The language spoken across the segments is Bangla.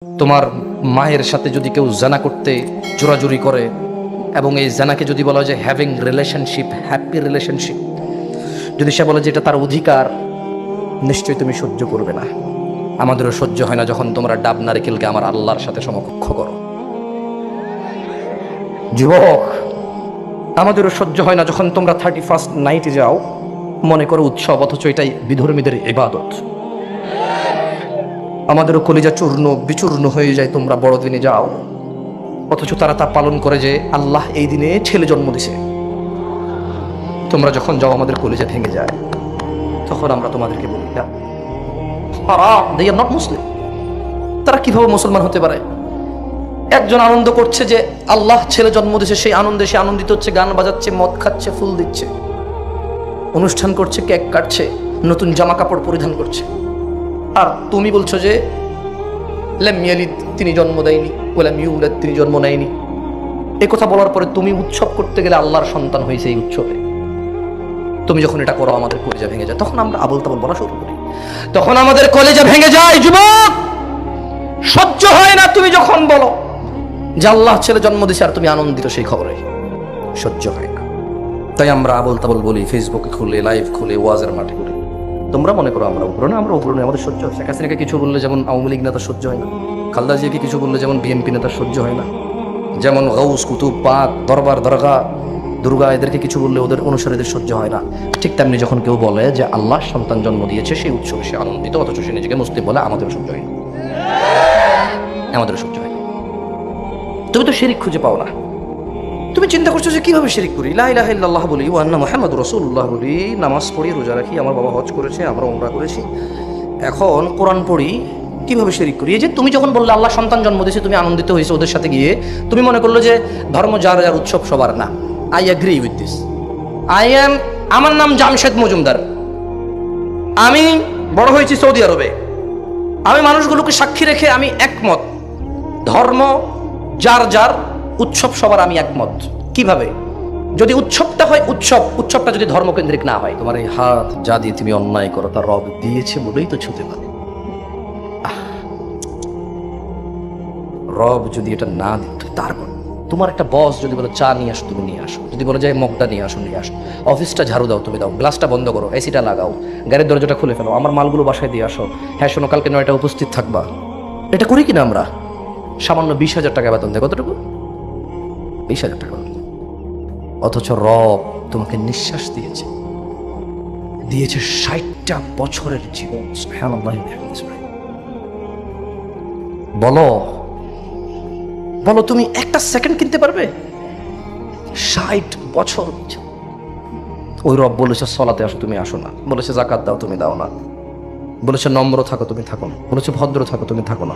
তোমার মায়ের সাথে যদি কেউ জানা করতে জোরাজুরি করে এবং এই জানাকে যদি বলা হয় যে হ্যাভিং রিলেশনশিপ, হ্যাপি রিলেশনশিপ, যদি সে বলে যে এটা তার অধিকার, নিশ্চয়ই তুমি সহ্য করবে না। আমাদেরও সহ্য হয় না যখন তোমরা ডাব নারিকেলকে আমার আল্লাহর সাথে সমকক্ষ করো। যুবক, আমাদেরও সহ্য হয় না যখন তোমরা 31st নাইটে যাও মনে করো উৎসব, অথচ এটাই বিধর্মীদের ইবাদত। আমাদেরও কলিজা চূর্ণ বিচূর্ণ হয়ে যায় তোমরা বড়দিনে যাও, অথচ তারা তা পালন করে যে আল্লাহ এই দিনে ছেলে জন্ম দিছে। তোমরা যখন যাও আমাদের কলিজা ভেঙে যায়, তখন আমরা তোমাদেরকে বলি they are not Muslim। তারা কিভাবে মুসলমান হতে পারে? একজন আনন্দ করছে যে আল্লাহ ছেলে জন্ম দিছে, সেই আনন্দে সে আনন্দিত হচ্ছে, গান বাজাচ্ছে, মদ খাচ্ছে, ফুল দিচ্ছে, অনুষ্ঠান করছে, কেক কাটছে, নতুন জামা কাপড় পরিধান করছে। আর তুমি বলছো যে লাম ইয়ালিদ, তিনি জন্ম দেয়নি, ওয়ালাম ইউলাদ, তিনি জন্ম নেয়নি। এই কথা বলার পরে তুমি উৎসব করতে গেলে আল্লাহর সন্তান হয়েছে এই উৎসবে। তুমি যখন এটা করো আমাদের কলিজা ভেঙে যায়, তখন আমরা আবল তাবল বলা শুরু করি, তখন আমাদের কলিজা ভেঙে যায়। যুবক, সহ্য হয় না তুমি যখন বলো যে আল্লাহ ছেলে জন্ম দিছে আর তুমি আনন্দিত সেই খবরে, সহ্য হয় না। তাই আমরা আবল তাবল বলি, ফেসবুকে খুলে, লাইভ খুলে, ওয়াজের মাঠে খুলে। তোমরা মনে করো আমরা উপরে না, আমরা উপরে নেই, আমাদের সহ্য হয়। শেখ হাসিনাকে কিছু বললে যেমন আওয়ামী লীগ নেতা সহ্য হয় না, খালেদা জিয়াকে কিছু বললে যেমন বিএনপি নেতা সহ্য হয় না, যেমন গাউস, কুতুব, পাক, দরবার, দরগা, দুর্গা, এদেরকে কিছু বললে ওদের অনুসারীদের সহ্য হয় না। ঠিক তেমনি যখন কেউ বলে যে আল্লাহ সন্তান জন্ম দিয়েছে সেই উৎসবে সে আনন্দিত, অথচ সে নিজেকে মুসলিম বলে, আমাদেরও সহ্য হয় না, আমাদেরও সহ্য হয় না। তুমি তো শিরিক খুঁজে পাও না। তুমি চিন্তা করছো যে কিভাবে শিরিক করি, লা ইলাহা ইল্লাল্লাহ বলি, ওয়া আন্না মুহাম্মাদুর রাসূলুল্লাহ বলি, নামাজ পড়ি, রোজা রাখি, আমার বাবা হজ করেছে, আমরা উমরা করেছি, এখন কোরআন পড়ি, কিভাবে শিরিক করি? এই যে তুমি যখন বললে আল্লাহ সন্তান জন্ম দিয়েছে, তুমি আনন্দিত হয়েছে ওদের সাথে গিয়ে, তুমি মনে করলো যে ধর্ম যার যার, উৎসব সবার না। I agree with this. আমার নাম জামশেদ মজুমদার, আমি বড় হয়েছি সৌদি আরবে, আমি মানুষগুলোকে সাক্ষী রেখে আমি একমত, ধর্ম যার যার, উৎসব সবার, আমি একমত। কিভাবে? যদি উৎসবটা হয় উৎসবটা যদি ধর্মকেন্দ্রিক না হয়। তোমার এই হাত যা দিয়ে তুমি অন্যায় করো তা রব দিয়েছে বলেই তো ছুতে পারে। রব যদি এটা না দিত, তারপর তোমার একটা বস যদি বলে চা নিয়ে আসো, তুমি নিয়ে আসো, যদি বলে যে মগটা নিয়ে আসো, নিয়ে আসো, অফিসটা ঝাড়ু দাও, তুমি দাও, গ্লাসটা বন্ধ করো, এসিটা লাগাও, গাড়ির দরজাটা খুলে ফেলো, আমার মালগুলো বাসায় দিয়ে আসো, হ্যাঁ শোনো কালকে 9টা উপস্থিত থাকবা। এটা করি কিনা আমরা? সামান্য 20,000 টাকা বেতন দেয়, কতটুকু? 20,000 টাকা। অথচ রব তোমাকে নিঃশ্বাস দিয়েছে, 60টা বছরের জীবন। বলো বলো, তুমি একটা সেকেন্ড কিনতে পারবে? 60 বছর। ওই রব বলেছে সলাতে আসো, তুমি আসো না, বলেছে যাকাত দাও, তুমি দাও না, বলেছে নম্র থাকো, তুমি থাকো না, বলেছে ভদ্র থাকো, তুমি থাকো না,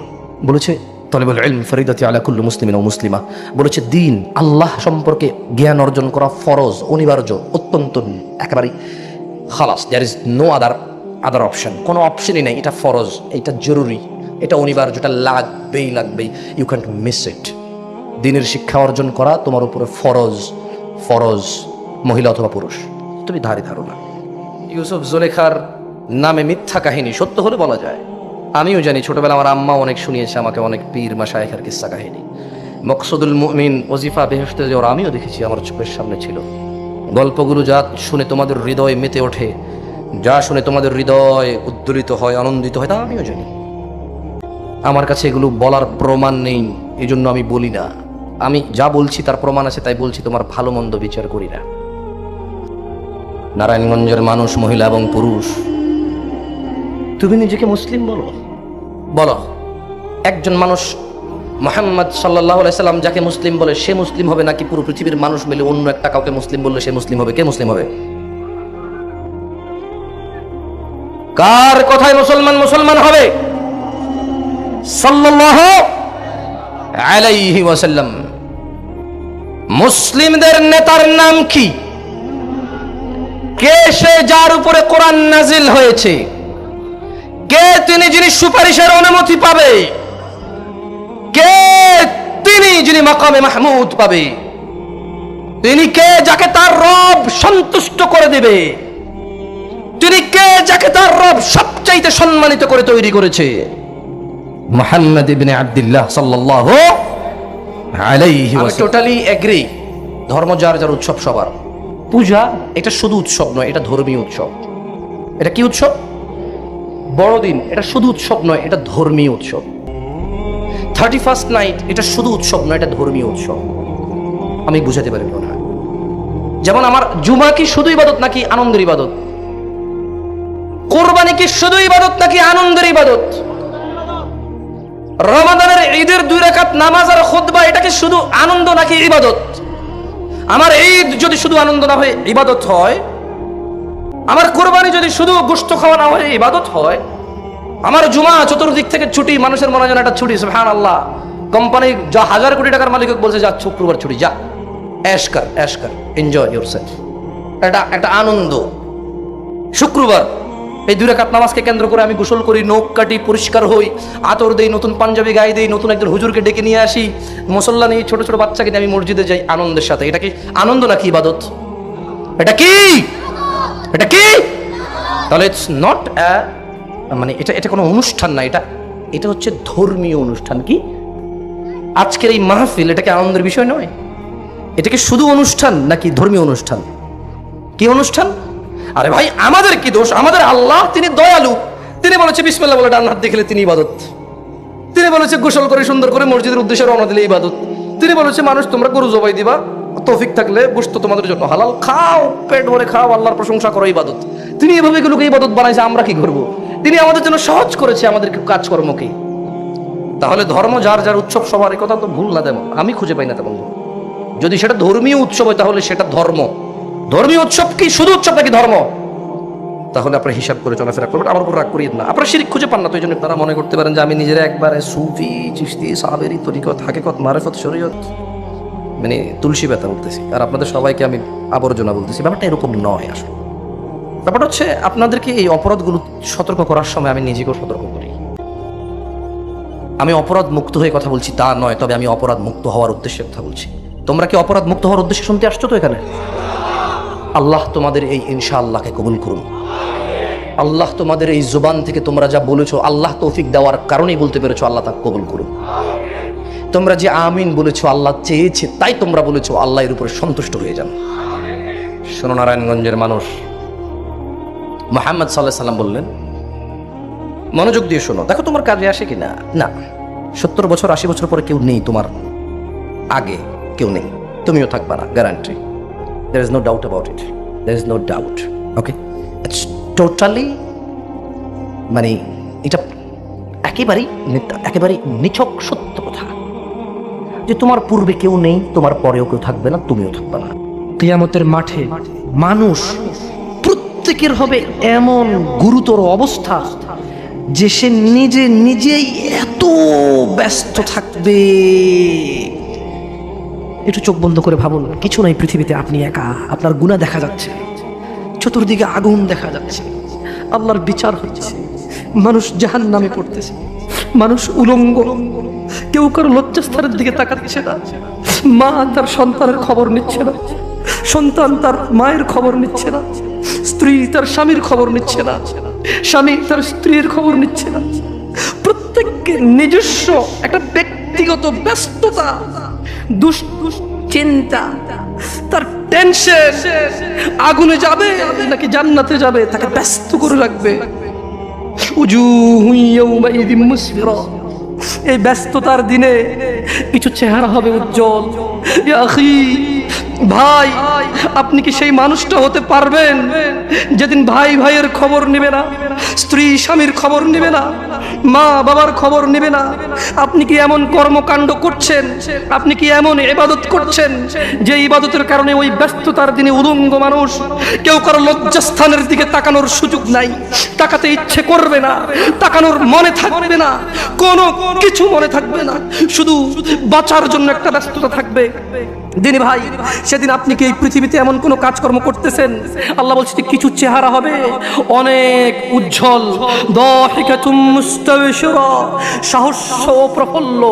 বলেছে তালিবুল ইলম ফরিদাতি আলা কুল্লি মুসলিমিন ওয়া মুসলিমা, বলেছে দিন আল্লাহ সম্পর্কে জ্ঞান অর্জন করা ফরজ, অনিবার্য, অত্যন্ত একেবারে খালাস, there is no other option, কোনো অপশনই নেই, এটা ফরজ, এটা জরুরি, এটা অনিবার্য, এটা লাগবেই, ইউ ক্যান্ট মিস ইট। দিনের শিক্ষা অর্জন করা তোমার উপরে ফরজ, মহিলা অথবা পুরুষ, তুমি ধারো না। ইউসুফ জুলেখার নামে মিথ্যা কাহিনী সত্য হলে বলা যায়। আমিও জানি, ছোটবেলা আমার আম্মা অনেক শুনিয়েছে আমাকে, অনেক পীর মাশায়েখের কিস্সা কাহিনী। মকসুদুল মুমিন, ওজিফা, বেহেশতে যাওয়ার আমিও দেখেছি, আমার চোখের সামনে ছিল। গল্পগুলো যা শুনে তোমাদের হৃদয় মেতে ওঠে, যা শুনে তোমাদের হৃদয় উদ্দোলিত হয়, আনন্দিত হয়, তা আমিও জানি। আমার কাছে এগুলো বলার প্রমাণ নেই, এই জন্য আমি বলি না। আমি যা বলছি তার প্রমাণ আছে, তাই বলছি, তোমার ভালো মন্দ বিচার করি না। নারায়ণগঞ্জের মানুষ, মহিলা এবং পুরুষ, তুমি নিজেকে মুসলিম বলো। একজন মানুষ মুহাম্মদ সাল্লাল্লাহু আলাইহি সাল্লাম যাকে মুসলিম বলে সে মুসলিম হবে, নাকি পুরো পৃথিবীর মানুষ মিলে অন্য একটা কাউকে মুসলিম বললে সে মুসলিম হবে? কে মুসলিম হবে? কার কথায় মুসলমান হবে? সাল্লাল্লাহু আলাইহি ওয়াসাল্লাম। মুসলিমদের নেতার নাম কি? কে সে যার উপরে কোরআন নাজিল হয়েছে? কে তিনি যিনি সুপারিশের অনুমতি পাবে? কে তিনি যিনি মাকামে মাহমুদ পাবে? তিনি কে যাকে তার রব সন্তুষ্ট করে দেবে? তিনি কে যাকে তার রব সবচাইতে সম্মানিত করে তৈরি করেছে? মুহাম্মদ ইবনে আব্দুল্লাহ সাল্লাল্লাহু আলাইহি ওয়াসাল্লাম। টোটালি এগ্রি, ধর্ম যার যার, উৎসব সবার। পূজা এটা শুধু উৎসব নয়, এটা ধর্মীয় উৎসব। এটা কি উৎসব? বড়দিন এটা শুধু উৎসব নয়, এটা ধর্মীয় উৎসব। 31st নাইট এটা শুধু উৎসব নয়, এটা ধর্মীয় উৎসব। আমি বুঝাতে পারি না। যেমন আমার জুমা কি শুধু ইবাদত নাকি আনন্দের ইবাদত? কোরবানি কি শুধু ইবাদত নাকি আনন্দের ইবাদত? রমাদানের ঈদের 2 রাকাত নামাজ আর খুতবা এটা কি শুধু আনন্দ নাকি ইবাদত? আমার ঈদ যদি শুধু আনন্দ না হয় ইবাদত হয়, আমার কোরবানি যদি শুধু গোশত খাওয়া না হয় ইবাদত হয়, আমার জুমা চতুর্দিক থেকে ছুটি, মানুষের মনে হয় একটা ছুটি, সুবহানাল্লাহ। কোম্পানি যা 1000 কোটি টাকার মালিক বলছে যা শুক্রবার ছুটি, যা ऐश कर एंजॉय योरसेल्फ, একটা আনন্দ। শুক্রবার এই 2 রাকাত নামাজকে কেন্দ্র করে আমি গোসল করি, নখ কাটি, পরিষ্কার হই, আতর দেই, নতুন পাঞ্জাবি গায়ে দেই, নতুন একজন হুজুরকে ডেকে নিয়ে আসি, মুসল্লা নিয়ে ছোট ছোট বাচ্চাকে নিয়ে আমি মসজিদে যাই আনন্দের সাথে। এটা কি আনন্দ নাকি ইবাদত? এটা কি? এটা কি? তাহলে ইটস নট মানে এটা কোনো অনুষ্ঠান না, এটা হচ্ছে ধর্মীয় অনুষ্ঠান। কি আজকের এই মাহফিল এটা কি আনন্দের বিষয় নয়? এটা কি শুধু অনুষ্ঠান নাকি ধর্মীয় অনুষ্ঠান? কি অনুষ্ঠান? আরে ভাই আমাদের কি দোষ? আমাদের আল্লাহ তিনি দয়ালু, তিনি বলেছে বিসমিল্লাহ বলে ডান হাত দেখলে তিনি ইবাদত, তিনি বলেছে গোসল করে সুন্দর করে মসজিদের উদ্দেশ্যে রওনা দিলে ইবাদত, তিনি বলেছে মানুষ তোমরা গরু জবাই দিবা, তৌফিক থাকলে গোশত তোমাদের জন্য হালাল, খাও, পেট ভরে খাও, আল্লাহর প্রশংসা করো, ইবাদত। তিনি এভাবে এগুলোকে ইবাদত বানাইছে, আমরা কি করব? তিনি আমাদের জন্য সহজ করেছে আমাদের কাজকর্ম কি। তাহলে ধর্ম যার যার, উৎসব সবার, এই কথা তো ভুল না তেমন আমি খুঁজে পাই না তেমন। যদি সেটা ধর্মীয় উৎসব হয় তাহলে সেটা ধর্ম। ধর্মীয় উৎসব কি শুধু উৎসব নাকি ধর্ম? তাহলে আপনারা হিসাব করে চলাফেরা করবেন, আমার উপর রাগ করিয়েন না। আপনারা শিরক খুঁজে পান না তো এই জন্য তারা মনে করতে পারেন যে আমি নিজের একবারে সুফি, চিশতি, সাবেরি, তরিকত, হাকিকত, মারিফত, শরীয়ত, মানে তুলসী ব্যথা বলতেছি, আর আপনাদের সবাইকে আমি আবর্জনা বলতেছি। ব্যাপারটা এরকম নয়। আসলে ব্যাপারটা হচ্ছে আপনাদেরকে এই অপরাধগুলো সতর্ক করার সময় আমি নিজেকেও সতর্ক করি। আমি অপরাধ মুক্ত হয়ে কথা বলছি তা নয়, তবে আমি অপরাধ মুক্ত হওয়ার উদ্দেশ্যে কথা বলছি। তোমরা কি অপরাধ মুক্ত হওয়ার উদ্দেশ্যে শুনতে আসছো তো এখানে? আল্লাহ তোমাদের এই ইনশাআল্লাহকে কবুল করুন। আল্লাহ তোমাদের এই জুবান থেকে তোমরা যা বলেছো, আল্লাহ তৌফিক দেওয়ার কারণেই বলতে পেরেছো, আল্লাহ তা কবুল করুন। তোমরা যে আমিন বলেছো, আল্লাহ চেয়েছে তাই তোমরা বলেছো, আল্লাহ এর উপরে সন্তুষ্ট হয়ে যান। শোনো, নারায়ণগঞ্জের মানুষ, মুহাম্মদ সাল্লাল্লাহু আলাইহি সাল্লাম বললেন, মনোযোগ দিয়ে শোনো, দেখো তোমার কাজে আসে কিনা। না, 70 বছর 80 বছর পরে কেউ নেই, তোমার আগে কেউ নেই, তুমিও থাকবা না, guarantee. There is no doubt about it. There is no doubt. Okay? It's totally মানে এটা একেবারেই নিছক সত্য কথা যে তোমার পূর্বে কেউ নেই, তোমার পরেও কেউ থাকবে না, তুমিও থাকবে না। কিয়ামতের মাঠে মানুষ প্রত্যেকের হবে এমন গুরুতর অবস্থা যে সে নিজেই এত ব্যস্ত থাকবে। একটু চোখ বন্ধ করে ভাবুন, কিছু নাই পৃথিবীতে, আপনি একা, আপনার গুনাহ দেখা যাচ্ছে, চতুর্দিকে আগুন দেখা যাচ্ছে, আল্লাহর বিচার হচ্ছে, মানুষ জাহান্নামে পড়তেছে, মানুষ উলঙ্গ, কেউ কারো লজ্জাস্থানের দিকে তাকাচ্ছে না, মা তার সন্তানের খবর নিচ্ছে না, সন্তান তার মায়ের খবর নিচ্ছে না, স্ত্রী তার স্বামীর খবর নিচ্ছে না, স্বামী তার স্ত্রীর খবর নিচ্ছে না। প্রত্যেকের নিজস্ব একটা ব্যক্তিগত ব্যস্ততা, দুশ্চিন্তা, তার টেনশন, আগুনে যাবে নাকি জান্নাতে যাবে তাকে ব্যস্ত করে রাখবে। উজুহুন ইয়াউমাইযিন মুসফিরা, এই ব্যস্ততার দিনে কিছু চেহারা হবে উজ্জ্বল। ইয়া আখি, ভাই, আপনি কি সেই মানুষটা হতে পারবেন যেদিন ভাই ভাইয়ের খবর নেবে না, স্ত্রী স্বামীর খবর নেবে না, মা বাবার খবর নেবে না? আপনি কি এমন কর্মকাণ্ড করছেন, আপনি কি এমন ইবাদত করছেন যে ইবাদতের কারণে ওই ব্যস্ততার দিনে উলঙ্গ মানুষ, কেউ কারো লজ্জাস্থানের দিকে তাকানোর সুযোগ নাই, তাকাতে ইচ্ছে করবে না, তাকানোর মনে থাকবে না, কোনো কিছু মনে থাকবে না, শুধু বাঁচার জন্য একটা ব্যস্ততা থাকবে। দিনী ভাই, সেদিন আপনি কি এই পৃথিবীতে এমন কোনো কাজকর্ম করতেছেন? আল্লাহ বলছে কিছু চেহারা হবে অনেক উজ্জ্বল। উচ্ছল, দাহিকাতুম মুস্তাবশিরা, সহস্র প্রফুল্ল,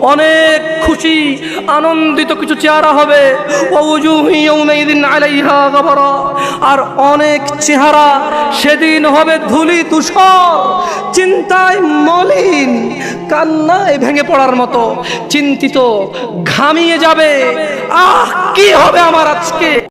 অনেক খুশি আনন্দিত কিছু চেহারা হবে। ওয়া উজুহু ইয়াউমাইযিন আলাইহা গাবারা, আর অনেক চেহারা সেদিন হবে ধুলি ধূসর, চিন্তায় মলিন, কান্নায় ভেঙে পড়ার মতো, চিন্তিত, ঘামিয়ে যাবে। আহ, কি হবে আমার আজকে।